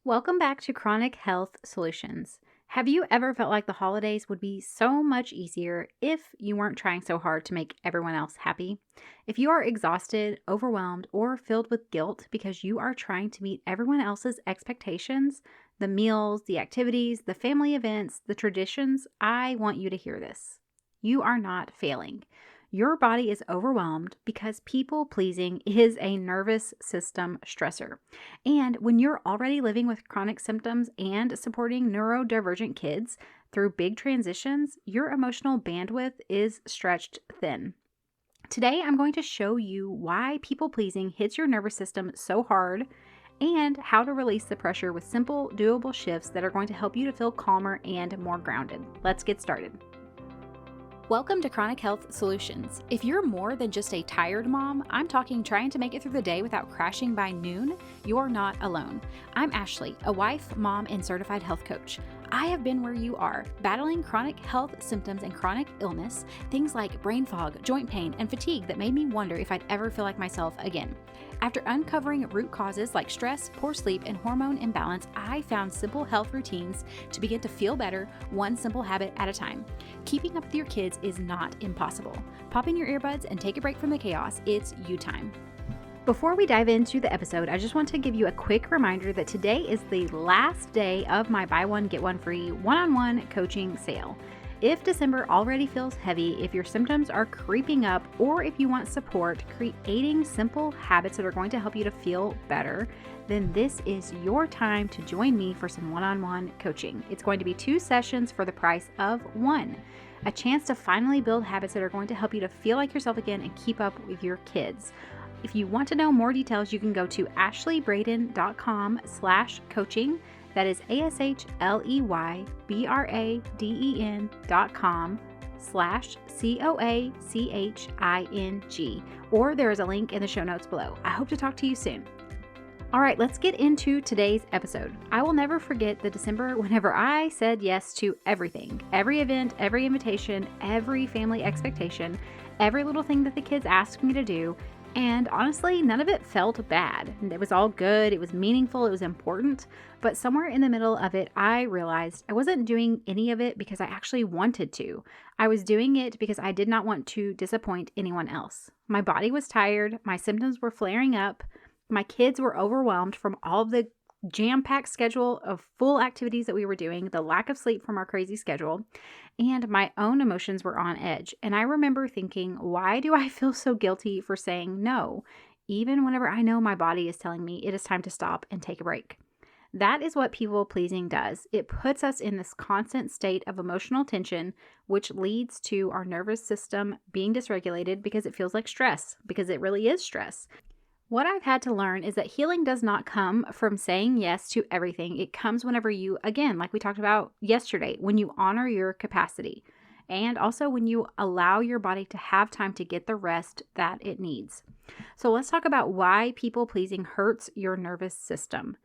Welcome back to Chronic Health Solutions. Have you ever felt like the holidays would be so much easier if you weren't trying so hard to make everyone else happy? If you are exhausted, overwhelmed, or filled with guilt because you are trying to meet everyone else's expectations, the meals, the activities, the family events, the traditions, I want you to hear this. You are not failing. Your body is overwhelmed because people pleasing is a nervous system stressor. And when you're already living with chronic symptoms and supporting neurodivergent kids through big transitions, your emotional bandwidth is stretched thin. Today, I'm going to show you why people pleasing hits your nervous system so hard and how to release the pressure with simple, doable shifts that are going to help you to feel calmer and more grounded. Let's get started. Welcome to Chronic Health Solutions. If you're more than just a tired mom, I'm talking trying to make it through the day without crashing by noon, you're not alone. I'm Ashley, a wife, mom, and certified health coach. I have been where you are, battling chronic health symptoms and chronic illness, things like brain fog, joint pain, and fatigue that made me wonder if I'd ever feel like myself again. After uncovering root causes like stress, poor sleep, and hormone imbalance, I found simple health routines to begin to feel better, one simple habit at a time. Keeping up with your kids is not impossible. Pop in your earbuds and take a break from the chaos. It's you time. Before we dive into the episode, I just want to give you a quick reminder that today is the last day of my buy one, get one free one-on-one coaching sale. If December already feels heavy, if your symptoms are creeping up, or if you want support creating simple habits that are going to help you to feel better, then this is your time to join me for some one-on-one coaching. It's going to be 2 sessions for the price of 1. A chance to finally build habits that are going to help you to feel like yourself again and keep up with your kids. If you want to know more details, you can go to ashleybraden.com/coaching. That is ASHLEYBRADEN.com/COACHING. Or there is a link in the show notes below. I hope to talk to you soon. All right, let's get into today's episode. I will never forget the December whenever I said yes to everything. Every event, every invitation, every family expectation, every little thing that the kids asked me to do. And honestly, none of it felt bad. It was all good. It was meaningful. It was important. But somewhere in the middle of it, I realized I wasn't doing any of it because I actually wanted to. I was doing it because I did not want to disappoint anyone else. My body was tired. My symptoms were flaring up. My kids were overwhelmed from all of the jam-packed schedule of full activities that we were doing, the lack of sleep from our crazy schedule, and my own emotions were on edge. And I remember thinking, why do I feel so guilty for saying no, even whenever I know my body is telling me it is time to stop and take a break? That is what people pleasing does. It puts us in this constant state of emotional tension, which leads to our nervous system being dysregulated because it feels like stress, because it really is stress. What I've had to learn is that healing does not come from saying yes to everything. It comes whenever you, again, like we talked about yesterday, when you honor your capacity and also when you allow your body to have time to get the rest that it needs. So let's talk about why people pleasing hurts your nervous system.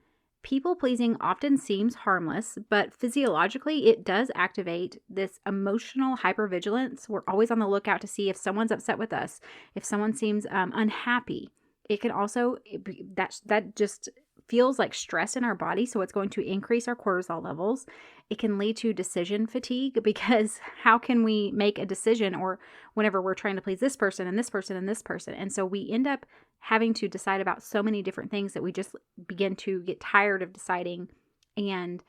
People pleasing often seems harmless, but physiologically it does activate this emotional hypervigilance. We're always on the lookout to see if someone's upset with us, if someone seems unhappy. It can also, that just feels like stress in our body, so it's going to increase our cortisol levels. It can lead to decision fatigue because how can we make a decision or whenever we're trying to please this person and this person and this person? And so we end up having to decide about so many different things that we just begin to get tired of deciding, and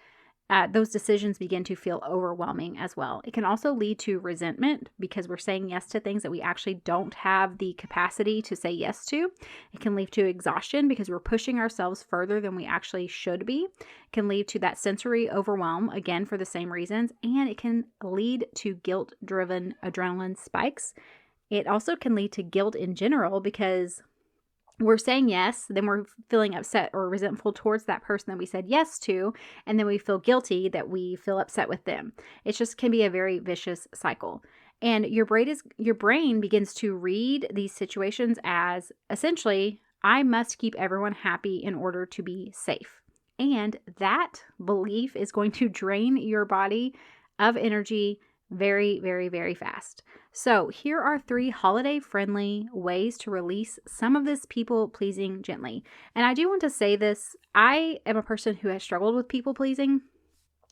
those decisions begin to feel overwhelming as well. It can also lead to resentment because we're saying yes to things that we actually don't have the capacity to say yes to. It can lead to exhaustion because we're pushing ourselves further than we actually should be. It can lead to that sensory overwhelm, again, for the same reasons. And it can lead to guilt-driven adrenaline spikes. It also can lead to guilt in general because we're saying yes, then we're feeling upset or resentful towards that person that we said yes to, and then we feel guilty that we feel upset with them. It just can be a very vicious cycle. And your brain begins to read these situations as essentially, I must keep everyone happy in order to be safe. And that belief is going to drain your body of energy very, very, very fast. So here are 3 holiday-friendly ways to release some of this people-pleasing gently. And I do want to say this, I am a person who has struggled with people-pleasing,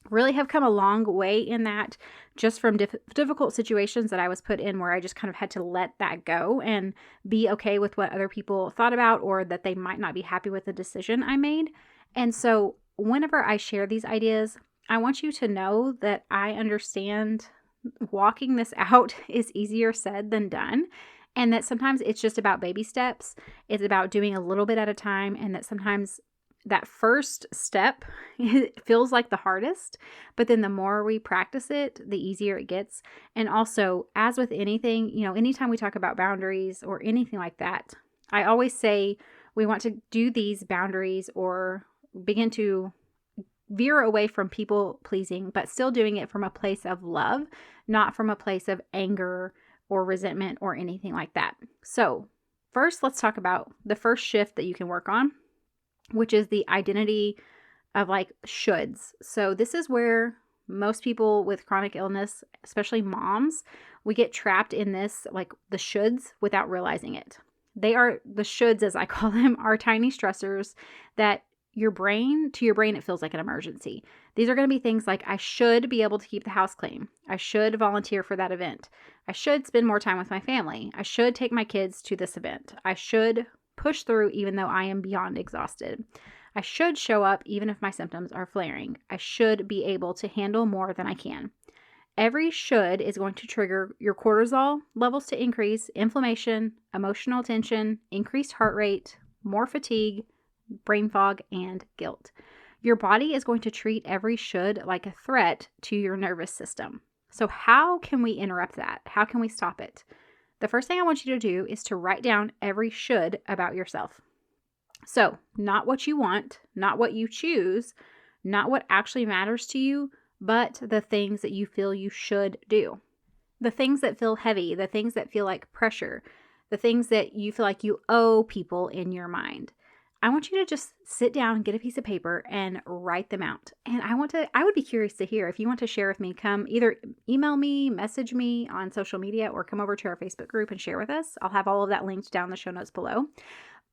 really have come a long way in that, just from difficult situations that I was put in where I just kind of had to let that go and be okay with what other people thought about, or that they might not be happy with the decision I made. And so whenever I share these ideas, I want you to know that I understand walking this out is easier said than done. And that sometimes it's just about baby steps. It's about doing a little bit at a time. And that sometimes that first step feels like the hardest, but then the more we practice it, the easier it gets. And also, as with anything, anytime we talk about boundaries or anything like that, I always say we want to do these boundaries or begin to veer away from people pleasing, but still doing it from a place of love, not from a place of anger or resentment or anything like that. So first, let's talk about the first shift that you can work on, which is the identity of like shoulds. So this is where most people with chronic illness, especially moms, we get trapped in this, like the shoulds, without realizing it. They are the shoulds, as I call them, are tiny stressors that to your brain, it feels like an emergency. These are going to be things like, I should be able to keep the house clean. I should volunteer for that event. I should spend more time with my family. I should take my kids to this event. I should push through even though I am beyond exhausted. I should show up even if my symptoms are flaring. I should be able to handle more than I can. Every should is going to trigger your cortisol levels to increase, inflammation, emotional tension, increased heart rate, more fatigue, brain fog, and guilt. Your body is going to treat every should like a threat to your nervous system. So how can we interrupt that? How can we stop it? The first thing I want you to do is to write down every should about yourself. So not what you want, not what you choose, not what actually matters to you, but the things that you feel you should do. The things that feel heavy, the things that feel like pressure, the things that you feel like you owe people in your mind. I want you to just sit down, get a piece of paper, and write them out. And I would be curious to hear if you want to share with me. Come either email me, message me on social media, or come over to our Facebook group and share with us. I'll have all of that linked down in the show notes below.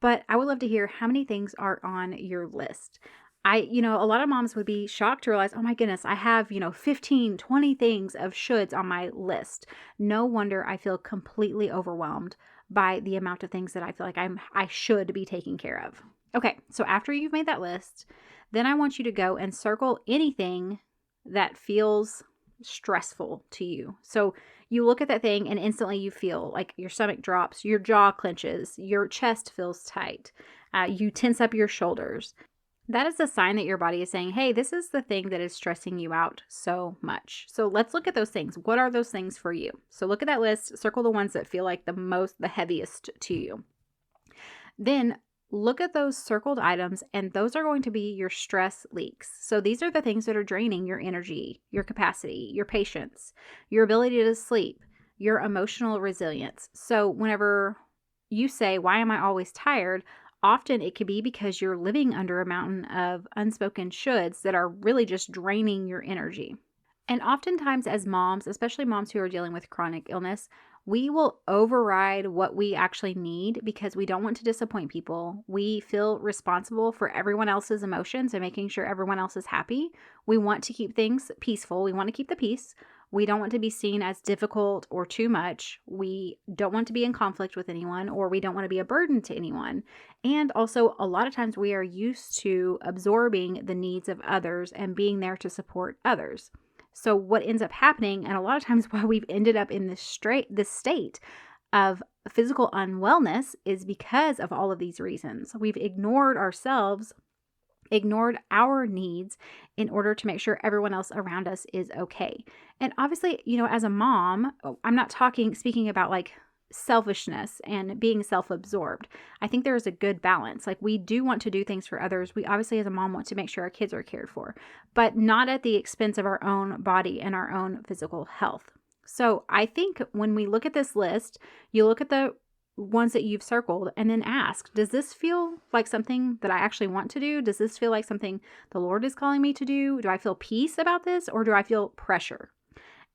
But I would love to hear how many things are on your list. A lot of moms would be shocked to realize, oh my goodness, I have, 15, 20 things of shoulds on my list. No wonder I feel completely overwhelmed by the amount of things that I feel like I should be taking care of. Okay, so after you've made that list, then I want you to go and circle anything that feels stressful to you. So you look at that thing and instantly you feel like your stomach drops, your jaw clenches, your chest feels tight, you tense up your shoulders. That is a sign that your body is saying, hey, this is the thing that is stressing you out so much. So let's look at those things. What are those things for you? So look at that list, circle the ones that feel like the heaviest to you. Then look at those circled items, and those are going to be your stress leaks. So these are the things that are draining your energy, your capacity, your patience, your ability to sleep, your emotional resilience. So whenever you say, why am I always tired? Often it could be because you're living under a mountain of unspoken shoulds that are really just draining your energy. And oftentimes as moms, especially moms who are dealing with chronic illness, we will override what we actually need because we don't want to disappoint people. We feel responsible for everyone else's emotions and making sure everyone else is happy. We want to keep things peaceful. We want to keep the peace. We don't want to be seen as difficult or too much. We don't want to be in conflict with anyone, or we don't want to be a burden to anyone. And also, a lot of times we are used to absorbing the needs of others and being there to support others. So what ends up happening, and a lot of times why we've ended up in this state of physical unwellness, is because of all of these reasons. We've ignored ourselves, ignored our needs in order to make sure everyone else around us is okay. And obviously, as a mom, I'm not speaking about like selfishness and being self-absorbed. I think there is a good balance. Like, we do want to do things for others. We obviously, as a mom, want to make sure our kids are cared for, but not at the expense of our own body and our own physical health. So I think when we look at this list, you look at the ones that you've circled and then ask, does this feel like something that I actually want to do? Does this feel like something the Lord is calling me to do? Do I feel peace about this, or do I feel pressure?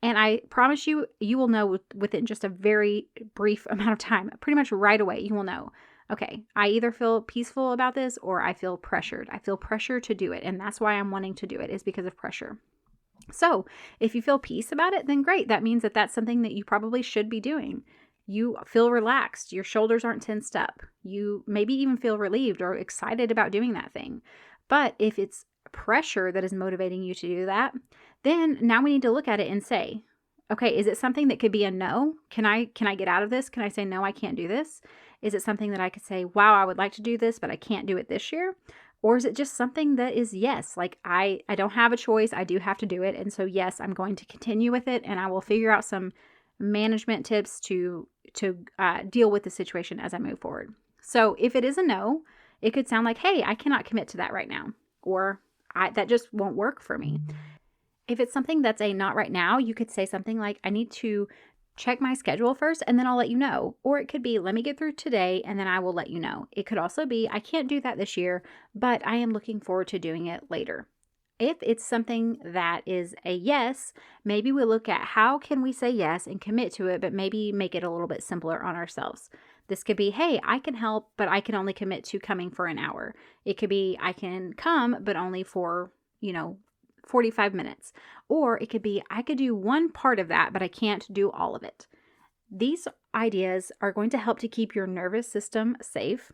And I promise you, you will know within just a very brief amount of time, pretty much right away, you will know, okay, I either feel peaceful about this or I feel pressured. I feel pressure to do it. And that's why I'm wanting to do it, is because of pressure. So if you feel peace about it, then great. That means that that's something that you probably should be doing. You feel relaxed. Your shoulders aren't tensed up. You maybe even feel relieved or excited about doing that thing. But if it's pressure that is motivating you to do that, then now we need to look at it and say, okay, is it something that could be a no? Can I get out of this? Can I say, no, I can't do this? Is it something that I could say, wow, I would like to do this, but I can't do it this year? Or is it just something that is yes, like I don't have a choice. I do have to do it. And so, yes, I'm going to continue with it, and I will figure out some management tips to deal with the situation as I move forward. So if it is a no, it could sound like, hey, I cannot commit to that right now, or that just won't work for me. If it's something that's a not right now, you could say something like, I need to check my schedule first and then I'll let you know. Or it could be, let me get through today and then I will let you know. It could also be, I can't do that this year, but I am looking forward to doing it later. If it's something that is a yes, maybe we look at how can we say yes and commit to it, but maybe make it a little bit simpler on ourselves. This could be, hey, I can help, but I can only commit to coming for an hour. It could be, I can come, but only for, 45 minutes. Or it could be, I could do one part of that, but I can't do all of it. These ideas are going to help to keep your nervous system safe.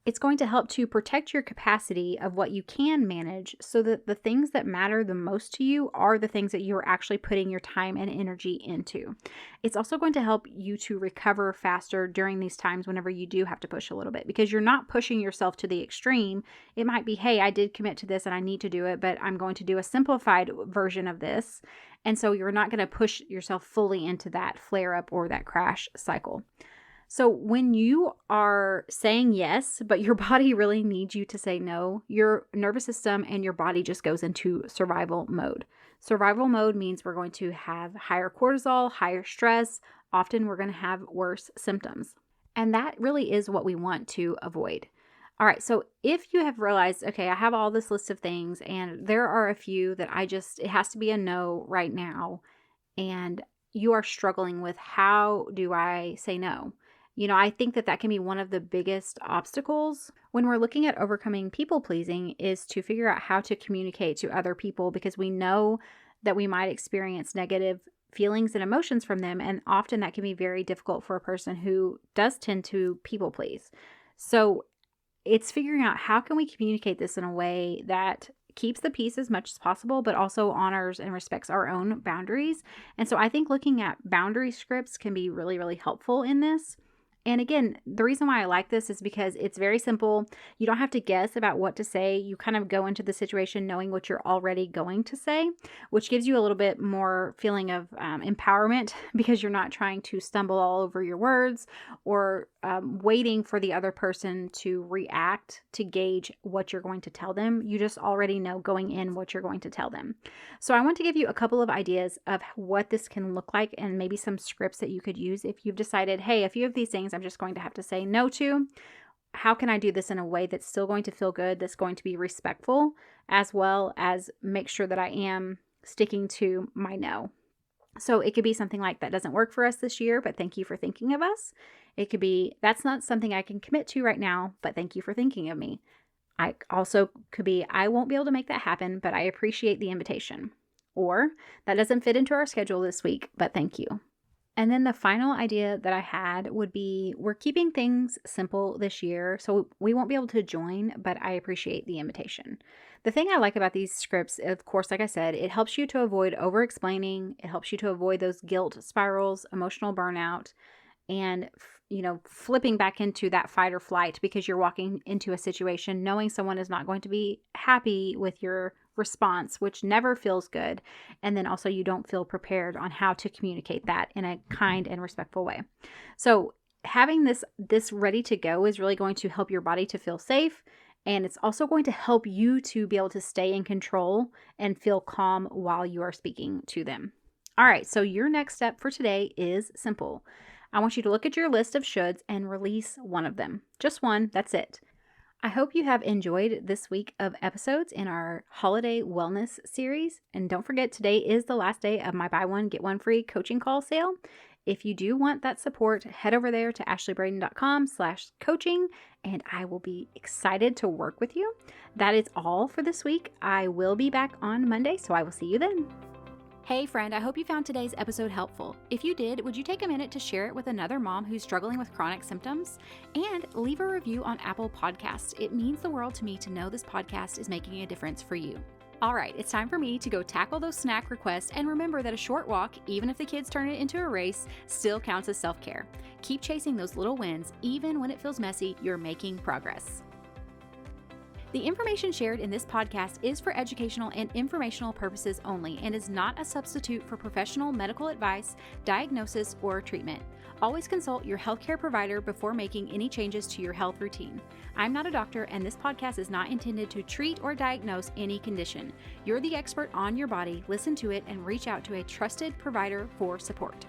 It's going to help to protect your capacity of what you can manage, so that the things that matter the most to you are the things that you're actually putting your time and energy into. It's also going to help you to recover faster during these times whenever you do have to push a little bit, because you're not pushing yourself to the extreme. It might be, hey, I did commit to this and I need to do it, but I'm going to do a simplified version of this. And so you're not going to push yourself fully into that flare up or that crash cycle. So when you are saying yes, but your body really needs you to say no, your nervous system and your body just goes into survival mode. Survival mode means we're going to have higher cortisol, higher stress. Often we're going to have worse symptoms. And that really is what we want to avoid. All right, so if you have realized, okay, I have all this list of things and there are a few that it has to be a no right now, and you are struggling with, how do I say no? I think that can be one of the biggest obstacles when we're looking at overcoming people pleasing, is to figure out how to communicate to other people, because we know that we might experience negative feelings and emotions from them. And often that can be very difficult for a person who does tend to people please. So it's figuring out, how can we communicate this in a way that keeps the peace as much as possible, but also honors and respects our own boundaries. And so I think looking at boundary scripts can be really, really helpful in this. And again, the reason why I like this is because it's very simple. You don't have to guess about what to say. You kind of go into the situation knowing what you're already going to say, which gives you a little bit more feeling of empowerment, because you're not trying to stumble all over your words or waiting for the other person to react to gauge what you're going to tell them. You just already know going in what you're going to tell them. So I want to give you a couple of ideas of what this can look like, and maybe some scripts that you could use if you've decided, hey, a few of these things I'm just going to have to say no to. How can I do this in a way that's still going to feel good, that's going to be respectful, as well as make sure that I am sticking to my no? So it could be something like, that doesn't work for us this year, but thank you for thinking of us. It could be, that's not something I can commit to right now, but thank you for thinking of me. I also could be, I won't be able to make that happen, but I appreciate the invitation. Or, that doesn't fit into our schedule this week, but thank you. And then the final idea that I had would be, we're keeping things simple this year, so we won't be able to join, but I appreciate the invitation. The thing I like about these scripts, of course, like I said, it helps you to avoid over-explaining. It helps you to avoid those guilt spirals, emotional burnout, and flipping back into that fight or flight, because you're walking into a situation knowing someone is not going to be happy with your response, which never feels good. And then also you don't feel prepared on how to communicate that in a kind and respectful way. So having this ready to go is really going to help your body to feel safe. And it's also going to help you to be able to stay in control and feel calm while you are speaking to them. All right, so your next step for today is simple. I want you to look at your list of shoulds and release one of them. Just one, that's it. I hope you have enjoyed this week of episodes in our holiday wellness series. And don't forget, today is the last day of my buy one, get one free coaching call sale. If you do want that support, head over there to ashleybraden.com/coaching, and I will be excited to work with you. That is all for this week. I will be back on Monday, so I will see you then. Hey friend, I hope you found today's episode helpful. If you did, would you take a minute to share it with another mom who's struggling with chronic symptoms? And leave a review on Apple Podcasts. It means the world to me to know this podcast is making a difference for you. All right, it's time for me to go tackle those snack requests, and remember that a short walk, even if the kids turn it into a race, still counts as self-care. Keep chasing those little wins. Even when it feels messy, you're making progress. The information shared in this podcast is for educational and informational purposes only and is not a substitute for professional medical advice, diagnosis, or treatment. Always consult your healthcare provider before making any changes to your health routine. I'm not a doctor, and this podcast is not intended to treat or diagnose any condition. You're the expert on your body. Listen to it and reach out to a trusted provider for support.